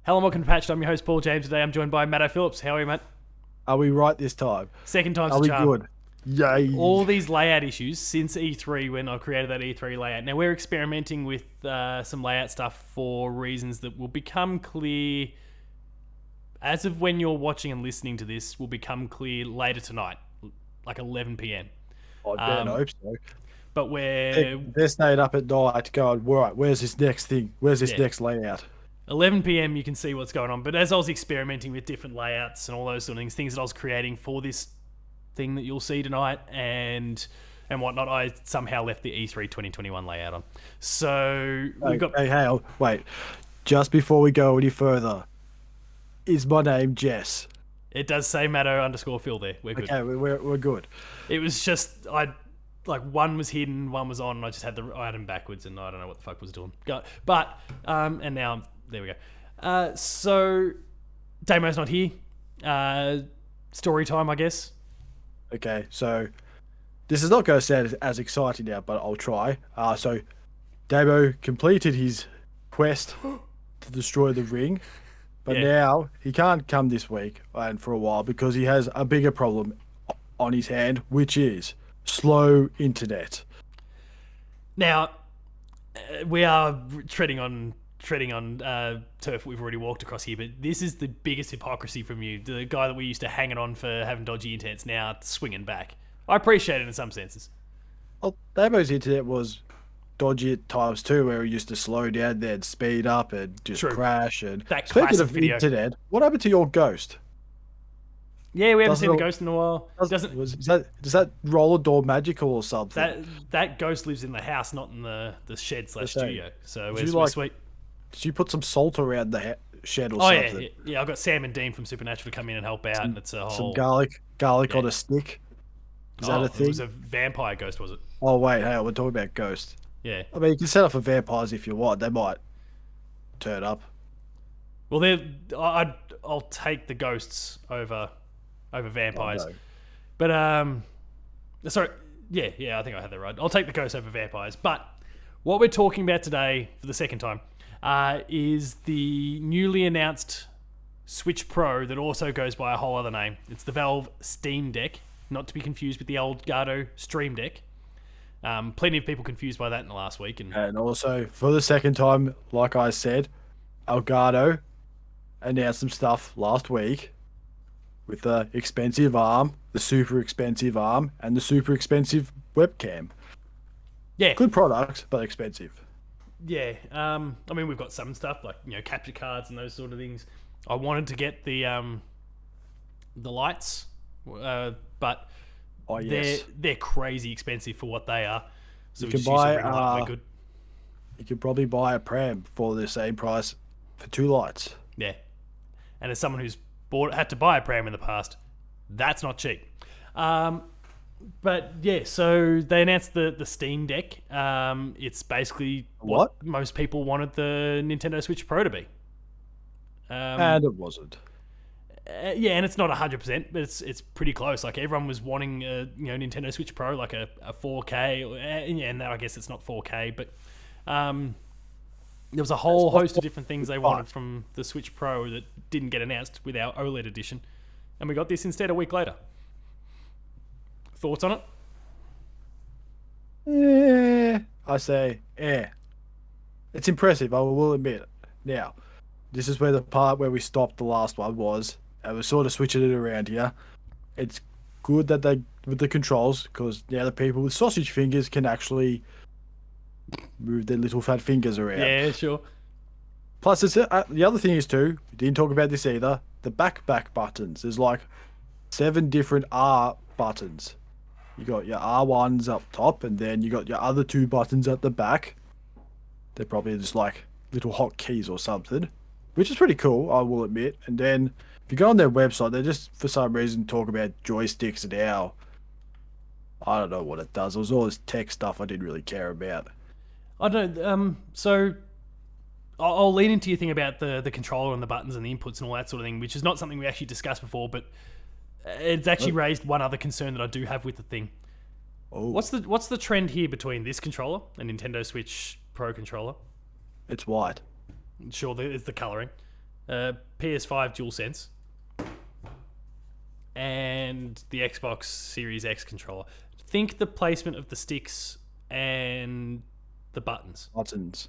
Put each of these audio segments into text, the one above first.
Hello and welcome to Patched. I'm your host Paul James. Today I'm joined by Matto Phillips. How are you, mate? Are we right this time? Second time's Are the we charm. good? Yay. All these layout issues since E3 when I created that E3 layout. Now we're experimenting with some layout stuff for reasons that will become clear as of when you're watching and listening to this will become clear later tonight, like 11 p.m. I bet, I hope so. But They're staying up at night going, right, where's this next thing? Where's this next layout? 11 p.m. you can see what's going on. But as I was experimenting with different layouts and all those sort of things that I was creating for this thing that you'll see tonight and whatnot, I somehow left the E3 2021 layout on. So we've got... Hey, wait. Just before we go any further, is my name Jess? It does say Matto_Phil there. We're good. Okay, we're good. It was just... one was hidden, one was on, and I just had the item backwards, and I don't know what the fuck was doing. But, and now, there we go. So, Damo's not here. Story time, I guess. Okay, so this is not going to sound as exciting now, but I'll try. So, Damo completed his quest to destroy the ring, but now he can't come this week and for a while because he has a bigger problem on his hand, which is slow internet. Now, we are treading on turf we've already walked across here, but this is the biggest hypocrisy from you. The guy that we used to hang it on for having dodgy internet's now swinging back. I appreciate it in some senses. Well, Damo's internet was dodgy at times too, where he used to slow down, then speed up and just crash. And that speaking of video. internet, what happened to your ghost? Yeah, we haven't seen the ghost in a while. Does that roller door magical or something? That ghost lives in the house, not in the shed / studio. So we're sweet. Did you put some salt around the shed or something? Yeah. I got Sam and Dean from Supernatural to come in and help out, and it's a whole garlic on a stick. Is that a thing? It was a vampire ghost, was it? Oh wait, hey, we're talking about ghosts. Yeah. I mean, you can set up for vampires if you want. They might turn up. Well, I'll take the ghosts over vampires. Oh, no. But sorry, yeah, I think I had that right. I'll take the ghosts over vampires. But what we're talking about today for the second time is the newly announced Switch Pro that also goes by a whole other name. It's the Valve Steam Deck, not to be confused with the Elgato Stream Deck. Plenty of people confused by that in the last week. And also, for the second time, like I said, Elgato announced some stuff last week with the expensive arm, the super expensive arm, and the super expensive webcam. Yeah. Good products, but expensive. Yeah. I mean, we've got some stuff like, capture cards and those sort of things. I wanted to get the lights, but they're crazy expensive for what they are. So you can probably buy a pram for the same price for 2 lights. Yeah. And as someone who's had to buy a pram in the past, that's not cheap. But yeah, so they announced the Steam Deck. It's basically what most people wanted the Nintendo Switch Pro to be. And it wasn't. Yeah, and it's not 100%, but it's pretty close. Like everyone was wanting a Nintendo Switch Pro, like a 4K, and I guess it's not 4K, but there was a whole host of different things they wanted from the Switch Pro that didn't get announced with our OLED edition, and we got this instead a week later. Thoughts on it? I say, it's impressive, I will admit. Now, this is where the part where we stopped the last one was, and we're sort of switching it around here. It's good that they, with the controls, because now the people with sausage fingers can actually move their little fat fingers around. Yeah, sure. Plus, the other thing is too, we didn't talk about this either, the back buttons. There's like 7 different R buttons. You got your R1s up top, and then you got your other 2 buttons at the back. They're probably just like little hotkeys or something, which is pretty cool, I will admit. And then if you go on their website, they just for some reason talk about joysticks and how, I don't know what it does. It was all this tech stuff I didn't really care about. I don't know. So I'll lean into your thing about the controller and the buttons and the inputs and all that sort of thing, which is not something we actually discussed before, but it's actually raised one other concern that I do have with the thing. Oh. What's the trend here between this controller and Nintendo Switch Pro controller? It's white. Sure, it's the coloring. PS5 DualSense, and the Xbox Series X controller. Think the placement of the sticks and the buttons. Buttons.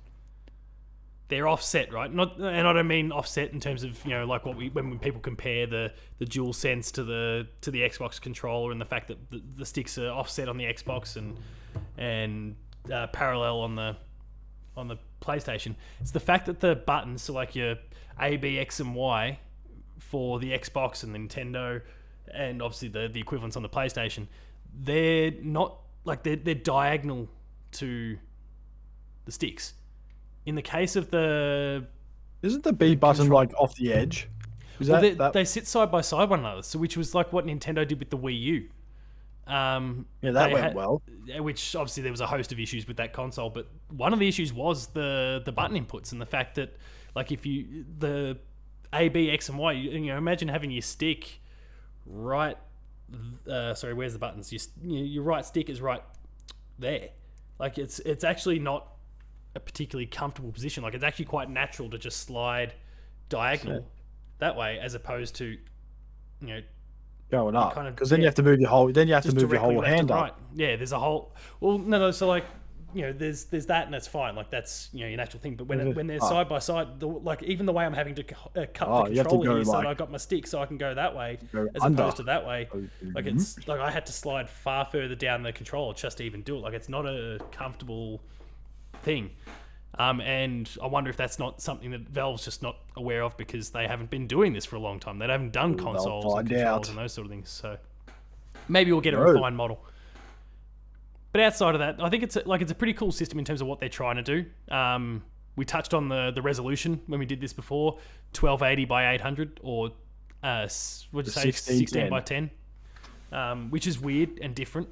They're offset, right? Not, and I don't mean offset in terms of, like when people compare the DualSense to the Xbox controller, and the fact that the sticks are offset on the Xbox and parallel on the PlayStation. It's the fact that the buttons, so like your A, B, X, and Y for the Xbox and the Nintendo, and obviously the equivalents on the PlayStation, they're not like they're diagonal to the sticks. In the case of isn't the B button like off the edge? Is that they sit side by side one another, so which was like what Nintendo did with the Wii U. Yeah, that went well. Which obviously there was a host of issues with that console, but one of the issues was the button inputs and the fact that, like, if you the A, B, X, and Y, imagine having your stick right. Sorry, where's the buttons? Your right stick is right there. Like it's actually not a particularly comfortable position. Like, it's actually quite natural to just slide diagonal that way, as opposed to going up, because then you have to move your whole hand up. Right. Yeah, there's a whole. Well, no. So like, there's that, and that's fine. Like, that's your natural thing. But when they're side by side, like even the way I'm having to cut the controller here, so that I got my stick, so I can go that way as opposed to that way. Like, it's like I had to slide far further down the controller just to even do it. Like, it's not a comfortable thing. And I wonder if that's not something that Valve's just not aware of, because they haven't been doing this for a long time. They haven't done consoles and controls and those sort of things. So maybe we'll get a refined model. But outside of that, I think it's a pretty cool system in terms of what they're trying to do. We touched on the resolution when we did this before, 1280 by 800, or what did you say, 16 by 10, which is weird and different.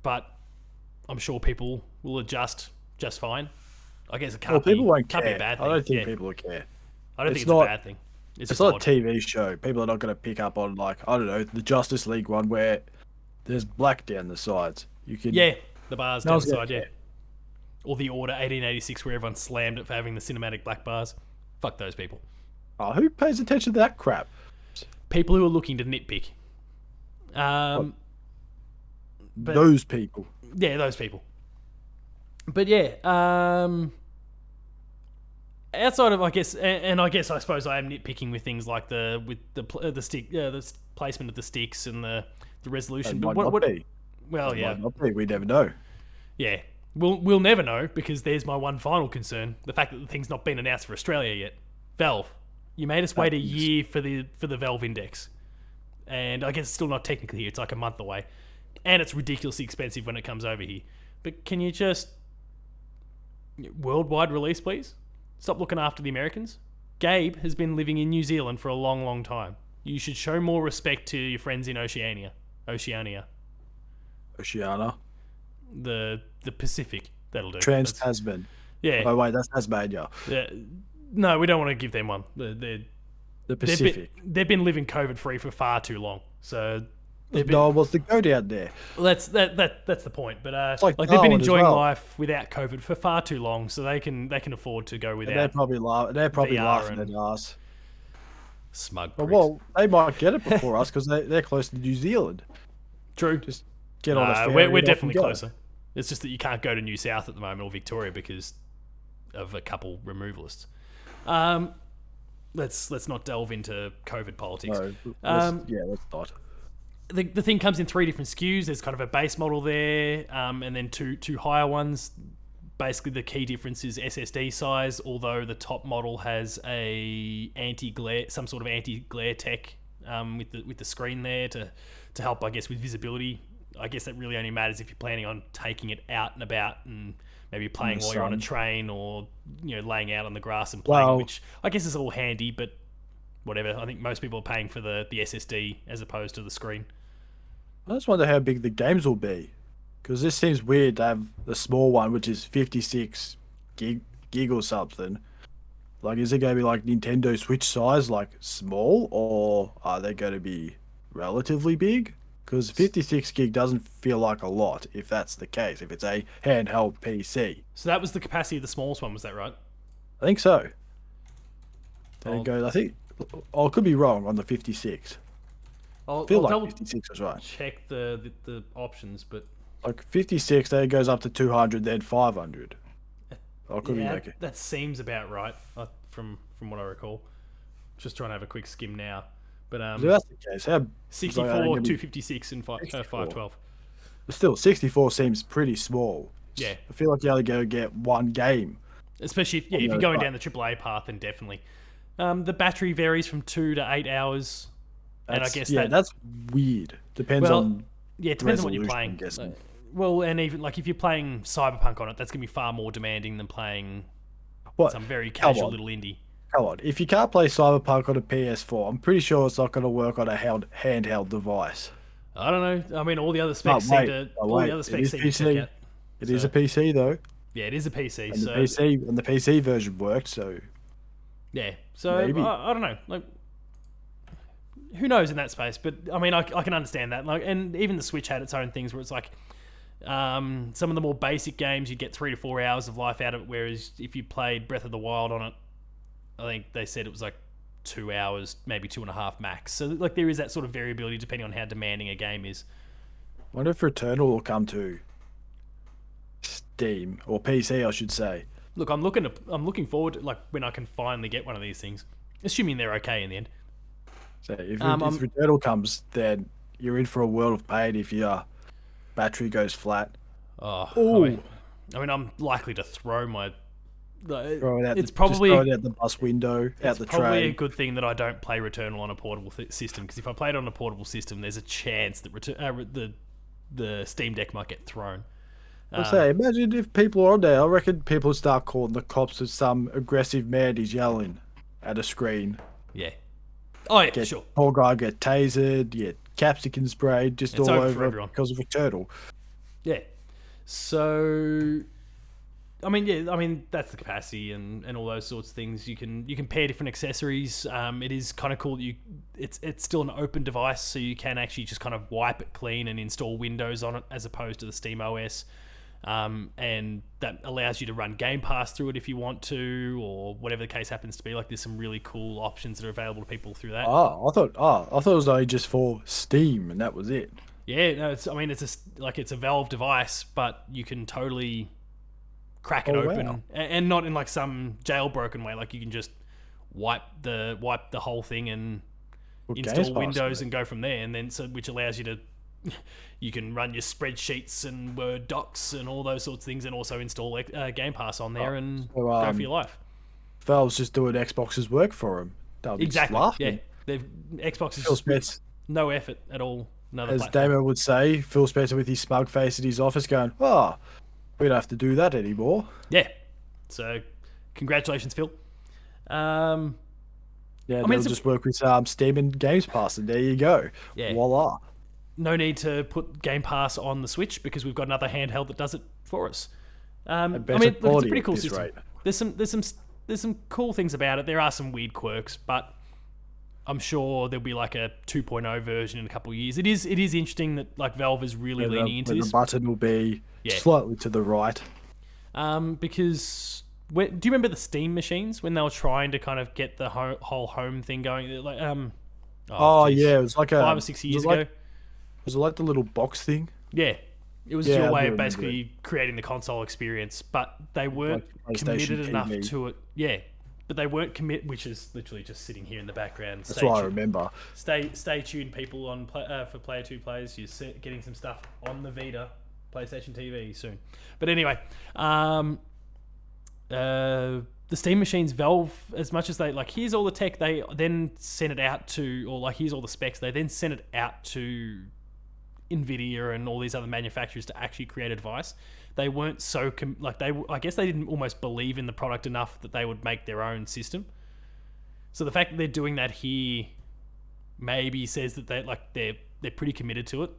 But I'm sure people will adjust just fine. I guess it can't be a bad thing. I don't think people will care. I don't think it's a bad thing. It's not a TV show. People are not going to pick up on, like, I don't know, the Justice League one where there's black down the sides. The bars down the side, Or the Order 1886 where everyone slammed it for having the cinematic black bars. Fuck those people. Oh, who pays attention to that crap? People who are looking to nitpick. Those people. Yeah, those people. But yeah, outside of, I guess, and I suppose I am nitpicking with things like the stick, the placement of the sticks and the resolution. But what? Well, yeah, might not be. We never know. Yeah, we'll never know, because there's my one final concern: the fact that the thing's not been announced for Australia yet. Valve, you made us wait a year for the Valve Index, and I guess it's still not technically here. It's like a month away, and it's ridiculously expensive when it comes over here. But can you just worldwide release, please? Stop looking after the Americans. Gabe has been living in New Zealand for a long, long time. You should show more respect to your friends in Oceania. Oceania. The Pacific. That'll do. Trans-Tasman. Yeah. Oh wait, that's Tasmania. Yeah. No, we don't want to give them one. The Pacific. They've been living COVID-free for far too long. So no one wants to go down there. Well, that's the point. But like they've been enjoying life without COVID for far too long, so they can afford to go without. And they're probably laughing at us. Smug. Well, they might get it before us because they're close to New Zealand. True. Just get on a ferry. We're definitely closer. It's just that you can't go to New South at the moment, or Victoria, because of a couple removalists. Let's not delve into COVID politics. No, let's not. The thing comes in 3 different SKUs. There's kind of a base model there, and then two higher ones. Basically, the key difference is SSD size, although the top model has some sort of anti-glare tech with the screen there to help, I guess, with visibility. I guess that really only matters if you're planning on taking it out and about and maybe playing while you're on a train, or laying out on the grass and playing, which I guess is all handy, but whatever. I think most people are paying for the SSD as opposed to the screen. I just wonder how big the games will be, because this seems weird to have the small one, which is 56 gig or something. Like, is it going to be like Nintendo Switch size, like small, or are they going to be relatively big? Because 56 gig doesn't feel like a lot, if that's the case, if it's a handheld PC. So that was the capacity of the smallest one, was that right? I think so. Then it I'll, goes, I think, I could be wrong on the 56. I'll, I feel I'll like double 56 was right. check the options, but Like 56, then it goes up to 200, then 500. I could be yeah, making. that seems about right from what I recall. Just trying to have a quick skim now, but If that's the case, how it's like, 64, 256, and 64. 512. But still, 64 seems pretty small. Yeah, I feel like you only go get one game. especially if on you're those going bikes. down the AAA path, then definitely. The battery varies from 2 to 8 hours, and I guess That's weird. Depends well, on yeah, it depends on what you're resolution, I'm playing. guessing. Well, and even like if you're playing Cyberpunk on it, that's gonna be far more demanding than playing What? some very Come casual on. little indie. Come on. If you can't play Cyberpunk on a PS4, I'm pretty sure it's not going to work on a handheld device. I don't know. I mean, all the other Oh, specs seem wait. to Oh, all the wait. other It specs is seem to check PC. out. It is a PC, though. Yeah, it is a PC. And So the PC version worked, so yeah, so maybe. I don't know. Like, who knows in that space? But I mean, I can understand that. Like, and even the Switch had its own things where it's like, some of the more basic games you get 3 to 4 hours of life out of it. Whereas if you played Breath of the Wild on it, I think they said it was like 2 hours, maybe 2.5 max. So like there is that sort of variability depending on how demanding a game is. Wonder if Returnal will come to Steam or PC, I should say. Look, I'm looking forward to, like, when I can finally get one of these things, assuming they're okay in the end. So if I'm- Returnal comes, then you're in for a world of pain if your battery goes flat. Oh, Ooh. I mean, I'm likely to throw my. Throw it out It's just probably throw it out the bus window, out it's the probably a train. good thing that I don't play Returnal on a portable system, because if I played on a portable system, there's a chance that the Steam Deck might get thrown. I say, imagine if people are on there. I reckon people would start calling the cops with some aggressive man who's yelling at a screen. Yeah. Oh yeah, for sure. Poor guy get tasered, get capsicum sprayed just It's all over for over everyone. because of a turtle. Yeah. So, I mean, that's the capacity and all those sorts of things. You can pair different accessories. It is kind of cool. It's still an open device, so you can actually just kind of wipe it clean and install Windows on it as opposed to the Steam OS. And that allows you to run Game Pass through it if you want to, or whatever the case happens to be. Like, there's some really cool options that are available to people through that. I thought it was only just for Steam and that was it. Yeah, no, it's a Valve device, but you can totally crack it Oh, open, wow. and not in like some jailbroken way. Like, you can just wipe the whole thing and Put Games install Pass Windows on it. and go from there. And then which allows you to you can run your spreadsheets and Word docs and all those sorts of things, and also install Game Pass on there and so, go for your life. Valve's just doing Xbox's work for him. They'll be just Exactly. laughing. Yeah, Xbox Phil is Spencer, no effort at all. Another as platform. Damo would say, Phil Spencer with his smug face at his office going, we don't have to do that anymore. Yeah. So, congratulations, Phil. Yeah, mean, they'll it's a- just work with Steam and Games Pass, and there you go. Yeah. Voila. No need to put Game Pass on the Switch because we've got another handheld that does it for us. I mean, better look, it's a quality pretty at cool this system. rate. There's some cool things about it. There are some weird quirks, but I'm sure there'll be like a 2.0 version in a couple of years. It is interesting that like Valve is really leaning into Where this. the button will be Yeah. slightly to the right. Because do you remember the Steam machines when they were trying to kind of get the whole home thing going? Like, geez, Yeah, it was like 5 or 6 years ago. Was it like the little box thing? Yeah, it was Yeah, your I way do of remember basically creating the console experience, but they weren't Like PlayStation committed enough TV. to it. Yeah, but they weren't which is literally just sitting here in the background. That's what I remember. Stay tuned, people, on for Player 2 Plays. You're getting some stuff on the Vita, PlayStation TV soon. But anyway, the Steam machines, Valve, as much as they like, here's all the tech, they then send it out to, or like, here's all the specs, they then send it out to Nvidia and all these other manufacturers to actually create a device. They weren't so I guess they didn't almost believe in the product enough that they would make their own system. So the fact that they're doing that here maybe says that they're pretty committed to it.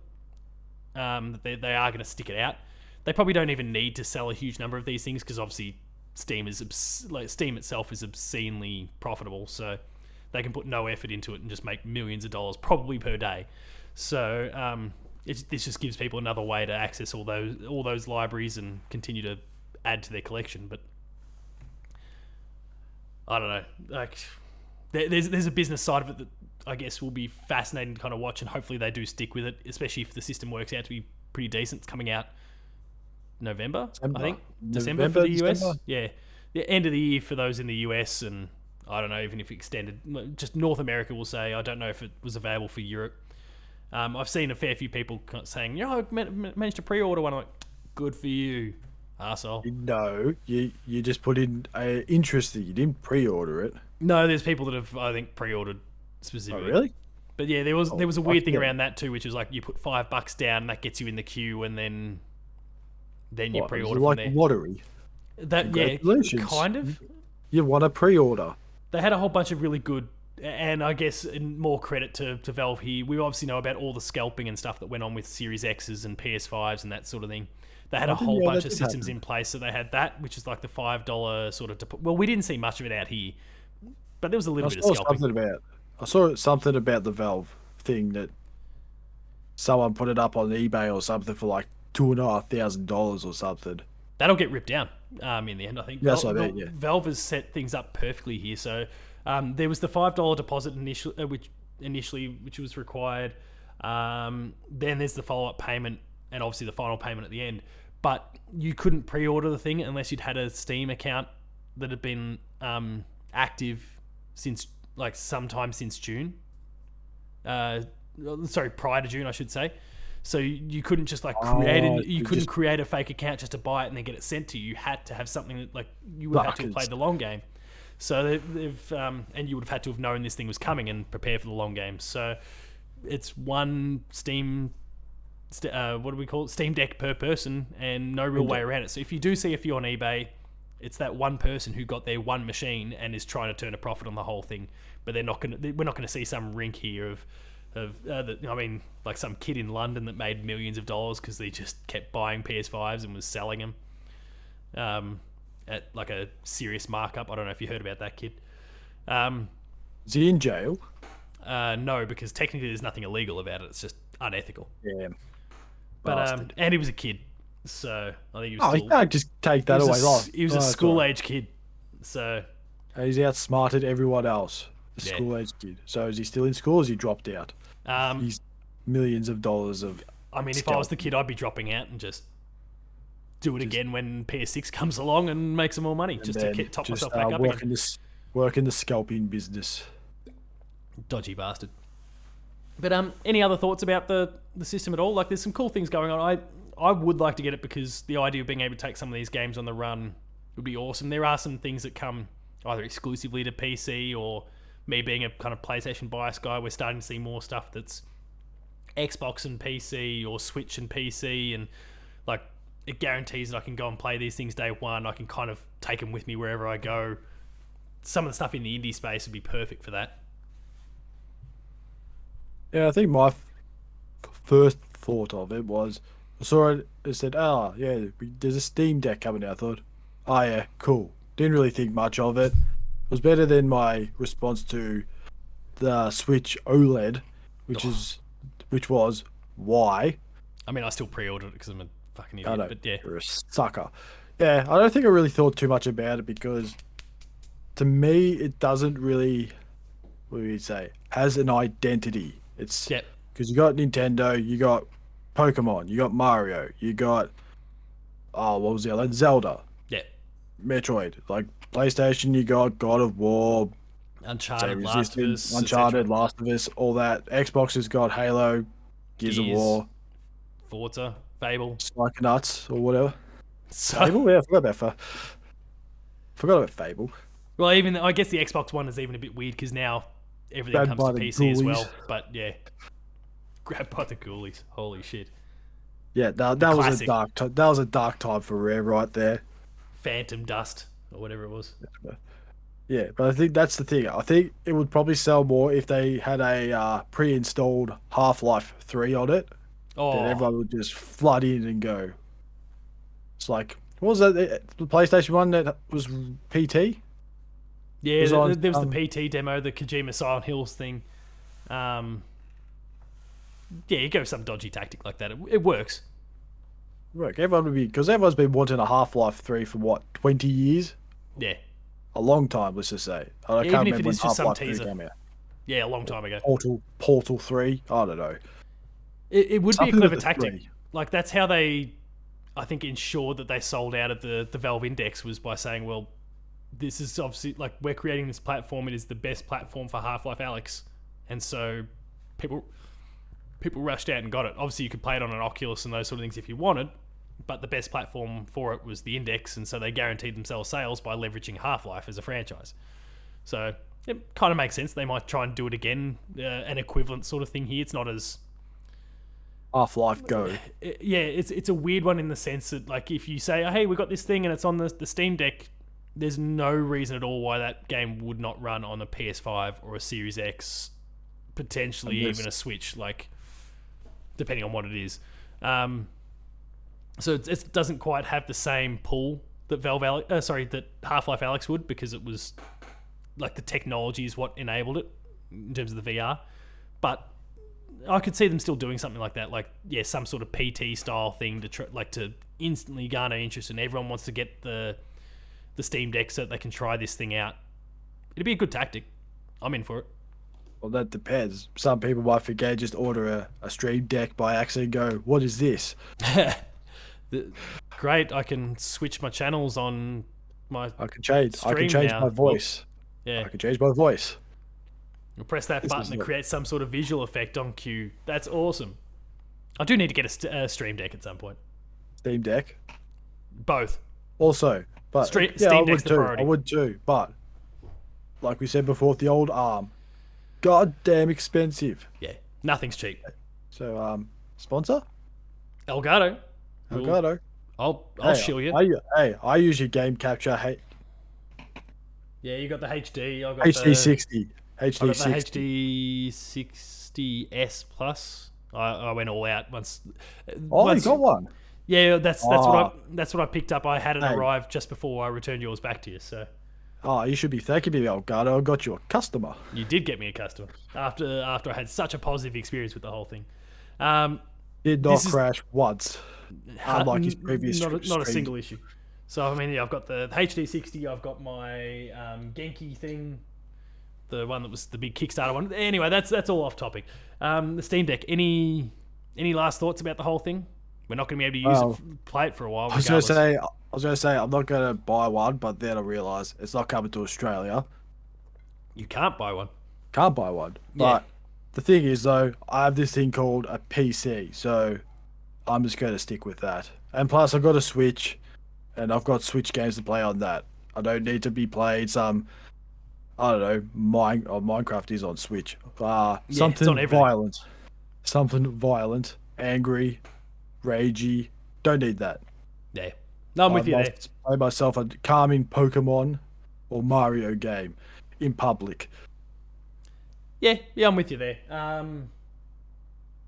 That they are going to stick it out. They probably don't even need to sell a huge number of these things because obviously Steam itself is obscenely profitable, so they can put no effort into it and just make millions of dollars probably per day. So this just gives people another way to access all those libraries and continue to add to their collection. But I don't know, like, there's a business side of it that I guess will be fascinating to kind of watch, and hopefully they do stick with it, especially if the system works out to be pretty decent. It's coming out November, I think. December for the US. December? Yeah. The end of the year for those in the US, and I don't know even if it extended. Just North America will say. I don't know if it was available for Europe. I've seen a fair few people saying, I managed to pre-order one. I'm like, good for you, arsehole. No, you just put in interest that you didn't pre-order it. No, there's people that have, I think, pre-ordered specifically. Oh, really? But yeah, there was a weird thing yeah. around that too, which was like you put $5 down, and that gets you in the queue, and then you What, pre-order like from there. lottery. That yeah, Congratulations. kind of. You want a pre-order. They had a whole bunch of really good, and I guess more credit to Valve here. We obviously know about all the scalping and stuff that went on with Series X's and PS5s and that sort of thing. They had a whole bunch of systems in place, so they had that, which is like the $5 sort of. Well, we didn't see much of it out here, but there was a little bit of scalping. I saw something about the Valve thing that someone put it up on eBay or something for like $2,500 or something. That'll get ripped down in the end, I think. That's what I meant, yeah. Valve has set things up perfectly here. So there was the $5 deposit which was required. Then there's the follow-up payment and obviously the final payment at the end. But you couldn't pre-order the thing unless you'd had a Steam account that had been active since sometime since June. Prior to June, I should say. So you couldn't just create a fake account just to buy it and then get it sent to you. You had to have something that you would have to have played the long game. So they've and you would have had to have known this thing was coming and prepare for the long game. So it's one Steam, what do we call it? Steam Deck per person, and no real way around it. So if you do see a few on eBay, it's that one person who got their one machine and is trying to turn a profit on the whole thing. But we're not going to see some rink here of like some kid in London that made millions of dollars because they just kept buying PS5s and was selling them at like a serious markup. I don't know if you heard about that kid. Is he in jail? No, because technically there's nothing illegal about it. It's just unethical. Yeah. But and he was a kid, so I think he was. You can't just take that away. He was a school-age kid, so he's outsmarted everyone else. School-age kid. So is he still in school or has he dropped out? He's millions of dollars of... I mean, if I was the kid, I'd be dropping out and just do it again when PS6 comes along and make some more money, just to top myself back up again. Work in the scalping business. Dodgy bastard. But any other thoughts about the system at all? Like, there's some cool things going on. I would like to get it because the idea of being able to take some of these games on the run would be awesome. There are some things that come either exclusively to PC or... Me being a kind of PlayStation bias guy, we're starting to see more stuff that's Xbox and PC or Switch and PC, and like it guarantees that I can go and play these things day one. I can kind of take them with me wherever I go. Some of the stuff in the indie space would be perfect for that. Yeah, I think my first thought of it was I saw it. It said, there's a Steam Deck coming out. I thought, oh yeah, cool. Didn't really think much of it. It was better than my response to the Switch OLED, which was why. I mean, I still pre-ordered it because I'm a fucking idiot. But yeah, you're a sucker. Yeah, I don't think I really thought too much about it because, to me, it doesn't really. What do you say? Has an identity. It's because you got Nintendo, you got Pokemon, you got Mario, you got what was the other? Zelda. Yeah. Metroid. Like PlayStation, you got God of War, Uncharted, Last of Us, Last of Us, all that. Xbox has got Halo, Gears of War, Forza, Fable, Psychonauts, or whatever. Fable? Yeah, I forgot about Fable. Well, even I guess the Xbox One is even a bit weird because now everything comes to PC as well. But yeah, grabbed by the ghoulies. Holy shit. Yeah, that was a dark time for Rare right there. Phantom Dust or whatever it was. Yeah, but I think that's the thing. I think it would probably sell more if they had a pre-installed Half-Life 3 on it. Then everyone would just flood in and go. It's like, what was that? The PlayStation 1 that was PT? Yeah, there was the PT demo, the Kojima Silent Hills thing. Yeah, you go with some dodgy tactic like that. It works. Everyone would be, because everyone's been wanting a Half-Life 3 for what, 20 years? Yeah. a long time. Let's just say. I Even can't if it remember when is just some Half-Life 3 teaser. came out. Yeah, a long time ago. Portal 3. I don't know. It would be a Something clever with the tactic. 3. Like that's how they, I think, ensured that they sold out of the Valve Index was by saying, well, this is obviously like we're creating this platform. It is the best platform for Half-Life Alyx, and so people rushed out and got it. Obviously, you could play it on an Oculus and those sort of things if you wanted, but the best platform for it was the Index, and so they guaranteed themselves sales by leveraging Half-Life as a franchise. So it kind of makes sense. They might try and do it again, an equivalent sort of thing here. It's not as Half-Life Go. yeah, it's a weird one in the sense that like if you say, oh, hey, we got this thing and it's on the Steam Deck, there's no reason at all why that game would not run on a PS5 or a Series X, potentially even a Switch, like depending on what it is. So it doesn't quite have the same pull that that Half-Life Alyx would, because it was like the technology is what enabled it in terms of the VR. But I could see them still doing something like that, like some sort of PT style thing to instantly garner interest, and everyone wants to get the Steam Deck so that they can try this thing out. It'd be a good tactic. I'm in for it. Well, that depends. Some people might forget, just order a Stream Deck by accident, and go, what is this? Great, I can switch my channels on my I can change now. my voice. Yeah. I can change my voice. You'll press that button and create some sort of visual effect on cue. That's awesome. I do need to get a Stream Deck at some point. Steam Deck? Both. Also, but Steam I Deck's the priority. I would too, but like we said before, with the old ARM, goddamn expensive. Yeah, nothing's cheap. So, sponsor? Elgato. Elgato. I'll shill you. I use your game capture. Yeah, you got the HD. I got HD60. HD60. HD60S Plus. I went all out once. You got one. Yeah, that's what I picked up. I had it arrive just before I returned yours back to you. So. Oh, you should be thanking me, Elgato. I got you a customer. You did get me a customer after I had such a positive experience with the whole thing. Did not crash once, unlike his previous. Not a single issue. So I mean, I've got the HD60. I've got my Genki thing, the one that was the big Kickstarter one. Anyway, that's all off topic. The Steam Deck. Any last thoughts about the whole thing? We're not going to be able to use it, play it for a while. I was going to say I'm not going to buy one, but then I realised it's not coming to Australia. You can't buy one. Can't buy one. But the thing is, though, I have this thing called a PC, so I'm just going to stick with that. And plus, I've got a Switch, and I've got Switch games to play on that. I don't need to be playing some, I don't know, Minecraft is on Switch. Something violent. Something violent, angry, ragey. Don't need that. Yeah. No, I'm with you there. Play myself a calming Pokemon or Mario game in public. Yeah, I'm with you there. And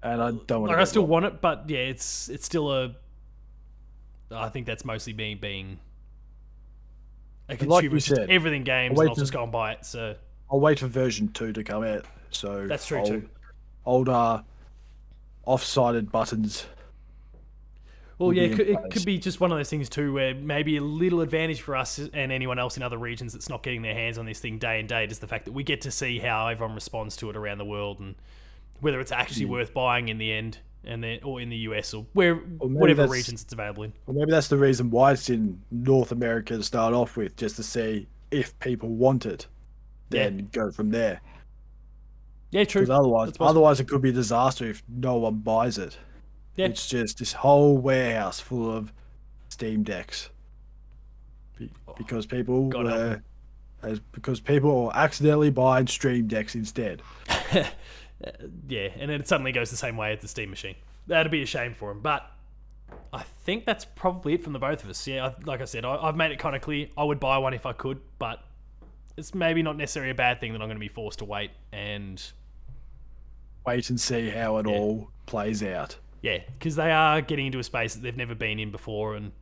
I don't want I still want it, but yeah, it's still I think that's mostly being a consumer. Like you said, everything games, and I'll just go and buy it. So I'll wait for version 2 to come out. So that's true too. Old off-sided buttons. Well, yeah, it could be just one of those things too, where maybe a little advantage for us and anyone else in other regions that's not getting their hands on this thing day and date is the fact that we get to see how everyone responds to it around the world and whether it's actually worth buying in the end, or in the US or whatever regions it's available in. Or maybe that's the reason why it's in North America to start off with, just to see if people want it, then go from there. Yeah, true. Because otherwise it could be a disaster if no one buys it. Yeah. It's just this whole warehouse full of Steam Decks because people are accidentally buying Stream Decks instead. Yeah, and then it suddenly goes the same way as the Steam machine. That'd be a shame for them. But I think that's probably it from the both of us. Yeah, like I said, I've made it kind of clear. I would buy one if I could, but it's maybe not necessarily a bad thing that I'm going to be forced to wait and see how it all plays out. Yeah, because they are getting into a space that they've never been in before, and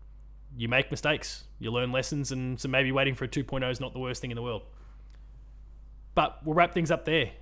you make mistakes, you learn lessons, and so maybe waiting for a 2.0 is not the worst thing in the world. But we'll wrap things up there.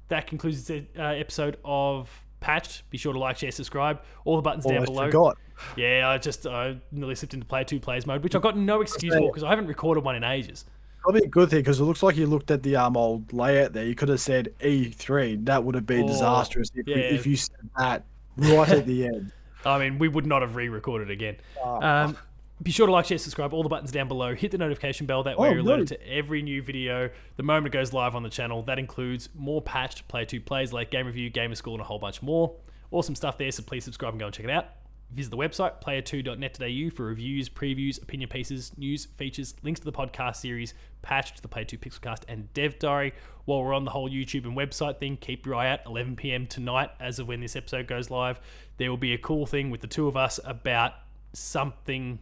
That concludes this episode of Patched. Be sure to like, share, subscribe. All the buttons down below. Forgot. Yeah, I nearly slipped into player 2 players mode, which I've got no excuse for because I haven't recorded one in ages. Probably a good thing because it looks like you looked at the old layout there. You could have said E3. That would have been Oh, disastrous yeah. if you said that right at the end. I mean, we would not have re-recorded again. Oh, Be sure to like, share, subscribe, all the buttons down below. Hit the notification bell. That way oh you're no. alerted to every new video the moment it goes live on the channel. That includes more patched Player 2 plays like Game Review, Gamer School, and a whole bunch more. Awesome stuff there, so please subscribe and go and check it out. Visit the website, player2.net.au, for reviews, previews, opinion pieces, news, features, links to the podcast series, patch to the Player 2 Pixelcast, and Dev Diary. While we're on the whole YouTube and website thing, keep your eye out. 11 p.m. tonight, as of when this episode goes live, there will be a cool thing with the two of us about something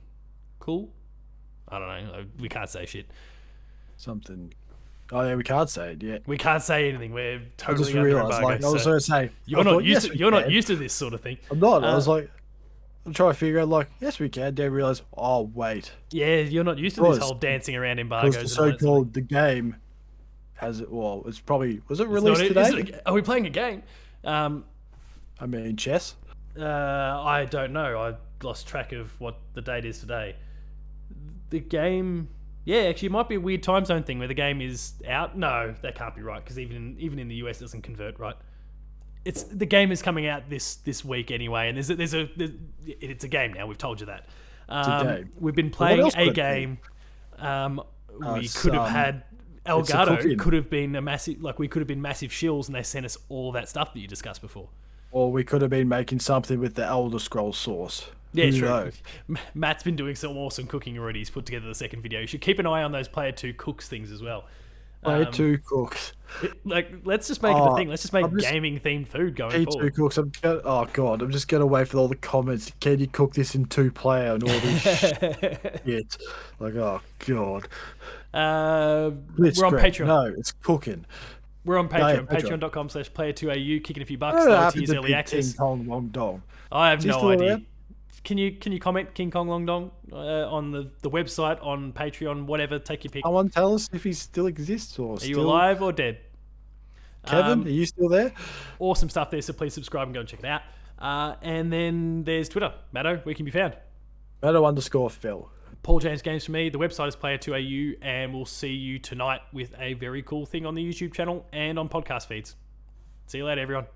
cool. I don't know. We can't say shit. Something. Oh yeah, we can't say it yet. We can't say anything. We're I totally just under realised, embargo. like, I was So going to say, you're I not thought, used yes, to. we You're not can. used to this sort of thing. I'm not. I was like, I'm trying to figure out, like, yes, we can. Then realize, oh wait, Yeah, you're not used to this whole dancing around embargoes. because the and all that sort of so-called the game has it. Well, it's probably was it thing. released It's not- today? are we playing a game? I mean, chess. I don't know. I lost track of what the date is today. The game, yeah, actually, it might be a weird time zone thing where the game is out. No, that can't be right because even in the US, it doesn't convert right. The game is coming out this week anyway, and it's a game now. We've told you that. a game. We've been what playing else a would it be? game. We It's, could have had it's a Elgato. cooking. Could have been we could have been massive shills, and they sent us all that stuff that you discussed before. Or we could have been making something with the Elder Scrolls sauce. Yeah, Who true. knows? Matt's been doing some awesome cooking already. He's put together the second video. You should keep an eye on those Player 2 cooks things as well. Play two cooks. Let's just make it a Oh, thing. Let's just make I'm just- gaming themed food going P2 forward. cooks. Oh god, I'm just gonna wait for all the comments. Can you cook this in 2-player and all this shit? Like, oh god. We're on Patreon. No, it's cooking. We're on Yeah, Patreon. Patreon. Patreon.com/player2au. Kicking a few I bucks. don't know Lower what happened tiers, to early Big access. King Kong Long Dong. I have Is he no still idea. around? Can you comment King Kong Long Dong on the website, on Patreon, whatever? Take your pick. Someone tell us if he still exists or Are you alive or dead? Kevin, are you still there? Awesome stuff there, so please subscribe and go and check it out. And then there's Twitter. Matto, where can you be found? Matto_Phil. Paul James Games for me. The website is player2au, and we'll see you tonight with a very cool thing on the YouTube channel and on podcast feeds. See you later, everyone.